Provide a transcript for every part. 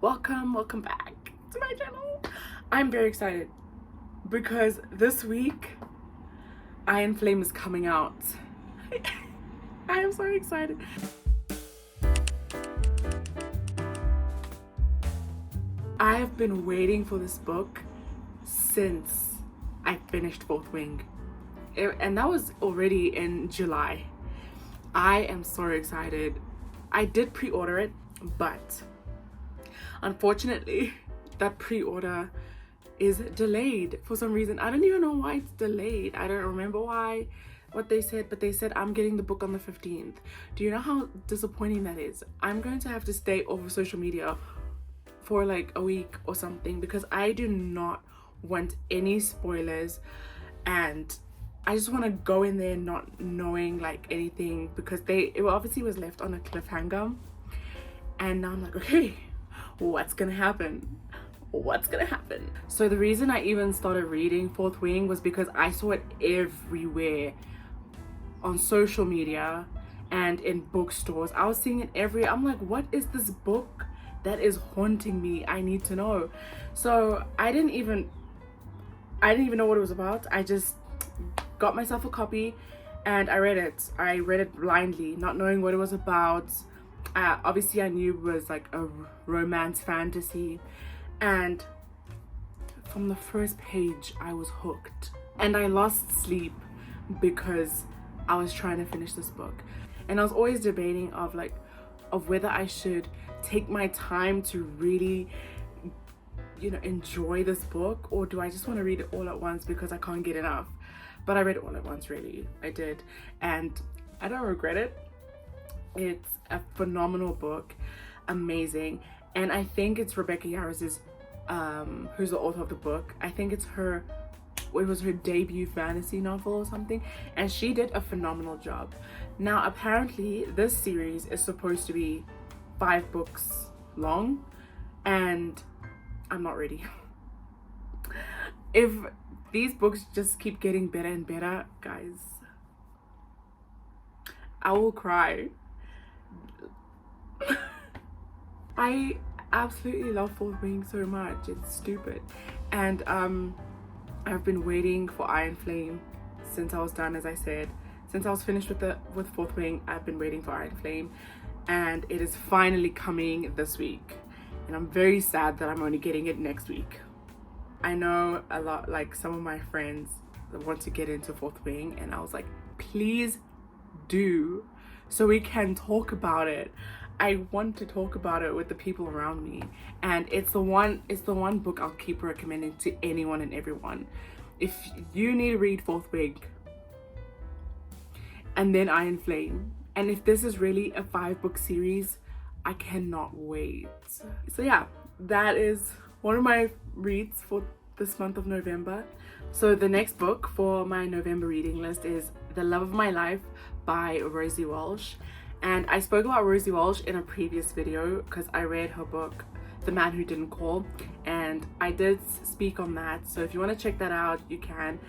welcome back to my channel. I'm very excited because this week Iron Flame is coming out. I am so excited. I have been waiting for this book since I finished Fourth Wing, and that was already in July. I am so excited. I did pre-order it, but unfortunately that pre-order is delayed for some reason. I don't even know why it's delayed. I don't remember what they said, but they said I'm getting the book on the 15th. Do you know how disappointing that is? I'm going to have to stay off of social media for like a week or something because I do not want any spoilers, and I just want to go in there not knowing like anything because it obviously was left on a cliffhanger, and now I'm like, okay, what's gonna happen? So the reason I even started reading Fourth Wing was because I saw it everywhere on social media and in bookstores. I was seeing it everywhere. I'm like, what is this book that is haunting me? I need to know. So I didn't even know what it was about. I just got myself a copy and I read it blindly, not knowing what it was about. Obviously I knew it was like a romance fantasy, and from the first page I was hooked, and I lost sleep because I was trying to finish this book. And I was always debating of whether I should take my time to really enjoy this book, or do I just want to read it all at once because I can't get enough. But I read it all at once, really. I did, and I don't regret it. It's a phenomenal book, amazing. And I think it's Rebecca Yarros's who's the author of the book. I think it was her debut fantasy novel or something, and she did a phenomenal job. Now apparently this series is supposed to be 5 books long, and I'm not ready. If these books just keep getting better and better, guys, I will cry. I absolutely love Fourth Wing so much. It's stupid. And I've been waiting for Iron Flame since I was done, as I said. Since I was finished with Fourth Wing, I've been waiting for Iron Flame, and it is finally coming this week. And I'm very sad that I'm only getting it next week. I know a lot, like some of my friends want to get into Fourth Wing, and I was like, please do, so we can talk about it. I want to talk about it with the people around me, and it's the one book I'll keep recommending to anyone and everyone. If you need to read Fourth Wing and then Iron Flame, and if this is really a 5-book series, I cannot wait. So yeah, that is one of my reads for this month of November. So the next book for my November reading list is The Love of My Life by Rosie Walsh. And I spoke about Rosie Walsh in a previous video because I read her book The Man Who Didn't Call, and I did speak on that, so if you want to check that out you can.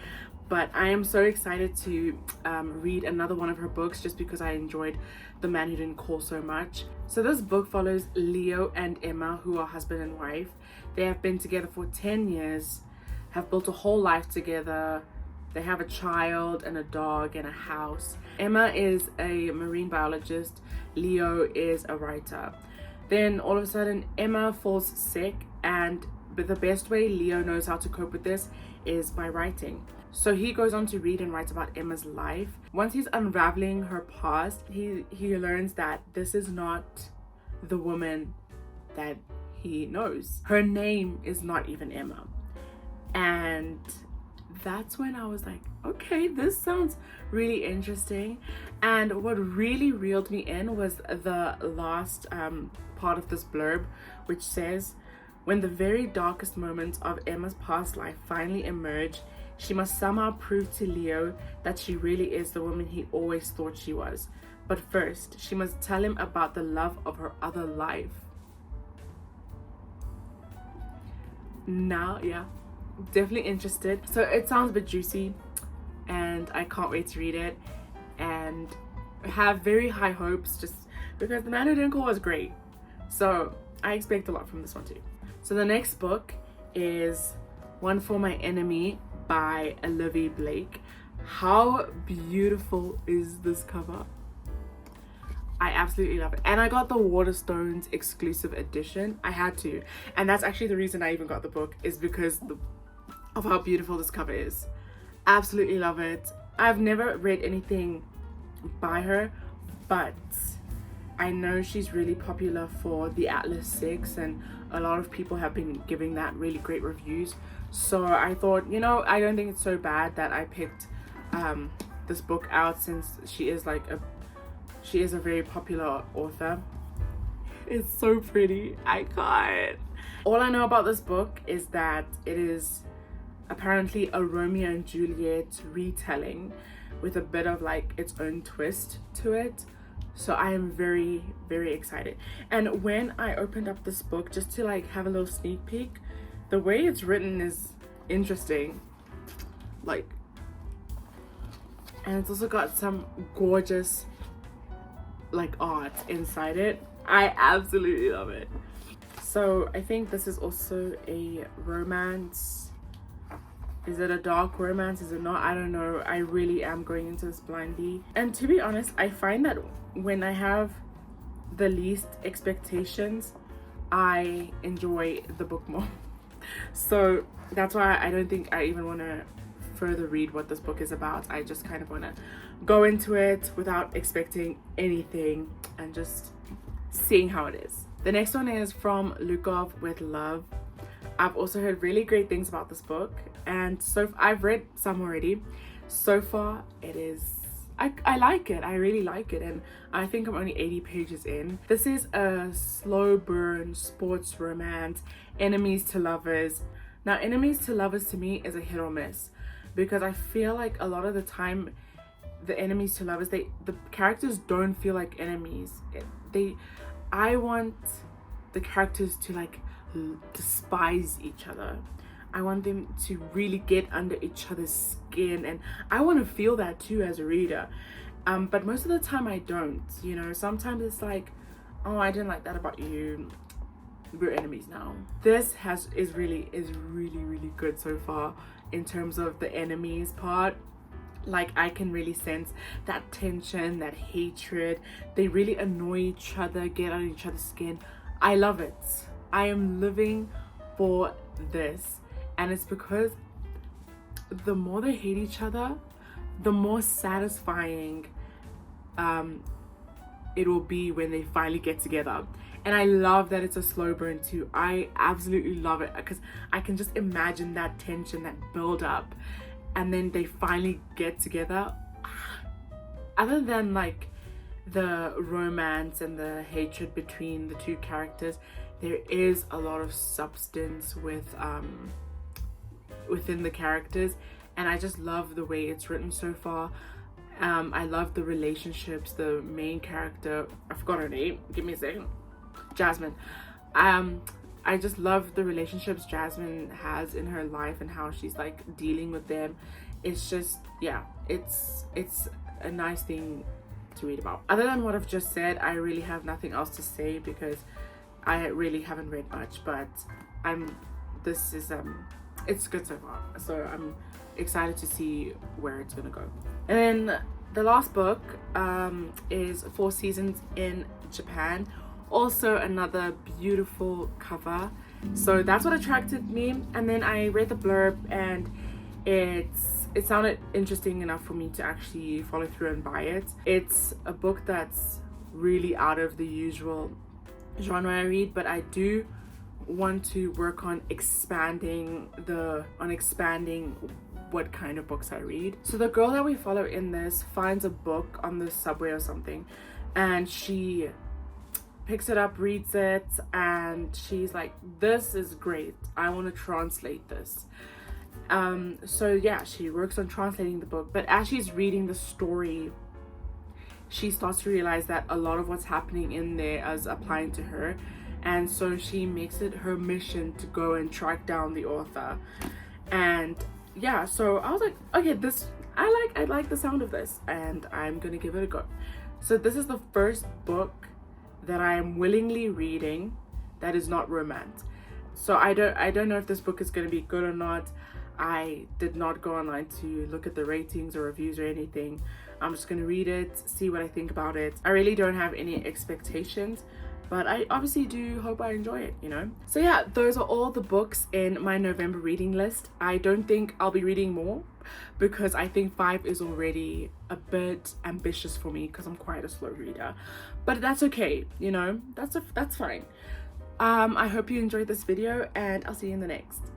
But I am so excited to read another one of her books just because I enjoyed The Man Who Didn't Call so much. So this book follows Leo and Emma, who are husband and wife. They have been together for 10 years, have built a whole life together. They have a child and a dog and a house. Emma is a marine biologist. Leo is a writer. Then all of a sudden Emma falls sick, but the best way Leo knows how to cope with this is by writing. So he goes on to read and write about Emma's life. Once he's unraveling her past, he learns that this is not the woman that he knows. Her name is not even Emma. And that's when I was like, okay, this sounds really interesting. And what really reeled me in was the last part of this blurb, which says, when the very darkest moments of Emma's past life finally emerge, she must somehow prove to Leo that she really is the woman he always thought she was. But first, she must tell him about the love of her other life. Now, yeah, definitely interested. So it sounds a bit juicy, and I can't wait to read it, and have very high hopes just because The Man Who Didn't Call was great. So I expect a lot from this one too. So the next book is One for My Enemy by Olivia Blake. How beautiful is this cover? I absolutely love it. And I got the Waterstones exclusive edition. I had to. And that's actually the reason I even got the book, is because of how beautiful this cover is. Absolutely love it. I've never read anything by her, but I know she's really popular for the Atlas 6, and a lot of people have been giving that really great reviews. So I thought, you know, I don't think it's so bad that I picked this book out, since she is a very popular author. It's so pretty. I can't. All I know about this book is that it is apparently a Romeo and Juliet retelling with a bit of like its own twist to it. So I am very, very excited. And when I opened up this book just to like have a little sneak peek, the way it's written is interesting. Like, and it's also got some gorgeous like art inside it. I absolutely love it. So I think this is also a romance. Is it a dark romance? Is it not? I don't know. I really am going into this blindly. And to be honest, I find that when I have the least expectations, I enjoy the book more. So that's why I don't think I even want to further read what this book is about. I just kind of want to go into it without expecting anything and just seeing how it is. The next one is from Lukov with Love. I've also heard really great things about this book, and so I've read some already. So far it is, I like it. I really like it, and I think I'm only 80 pages in. This is a slow burn sports romance, enemies to lovers. Now, enemies to lovers to me is a hit or miss, because I feel like a lot of the time the enemies to lovers, the characters don't feel like enemies. I want the characters to like despise each other. I want them to really get under each other's skin, and I want to feel that too as a reader. But most of the time I don't, you know. Sometimes it's like, oh, I didn't like that about you, we're enemies now. This is really good so far in terms of the enemies part. Like, I can really sense that tension, that hatred. They really annoy each other, get on each other's skin. I love it. I am living for this. And it's because the more they hate each other, the more satisfying it will be when they finally get together. And I love that it's a slow burn too. I absolutely love it, because I can just imagine that tension, that build up, and then they finally get together. Other than like the romance and the hatred between the two characters, there is a lot of substance within the characters, and I just love the way it's written so far. I love the relationships. The main character, I forgot her name, give me a second, Jasmine. I just love the relationships Jasmine has in her life and how she's like dealing with them. It's just, yeah, it's a nice thing to read about. Other than what I've just said, I really have nothing else to say, because I really haven't read much, but it's good so far. So I'm excited to see where it's gonna go. And then the last book is 4 Seasons in Japan. Also another beautiful cover. So that's what attracted me. And then I read the blurb, and it sounded interesting enough for me to actually follow through and buy it. It's a book that's really out of the usual genre I read, but I do want to work on expanding what kind of books I read. So the girl that we follow in this finds a book on the subway or something, and she picks it up, reads it, and she's like, this is great, I want to translate this. So yeah, she works on translating the book, but as she's reading the story, she starts to realize that a lot of what's happening in there is applying to her, and so she makes it her mission to go and track down the author. And yeah, so I was like, okay, I like the sound of this, and I'm gonna give it a go. So this is the first book that I am willingly reading that is not romance. So I don't know if this book is going to be good or not. I did not go online to look at the ratings or reviews or anything. I'm just going to read it, see what I think about it. I really don't have any expectations, but I obviously do hope I enjoy it, you know? So yeah, those are all the books in my November reading list. I don't think I'll be reading more because I think 5 is already a bit ambitious for me because I'm quite a slow reader. But that's okay, you know? That's fine. I hope you enjoyed this video, and I'll see you in the next.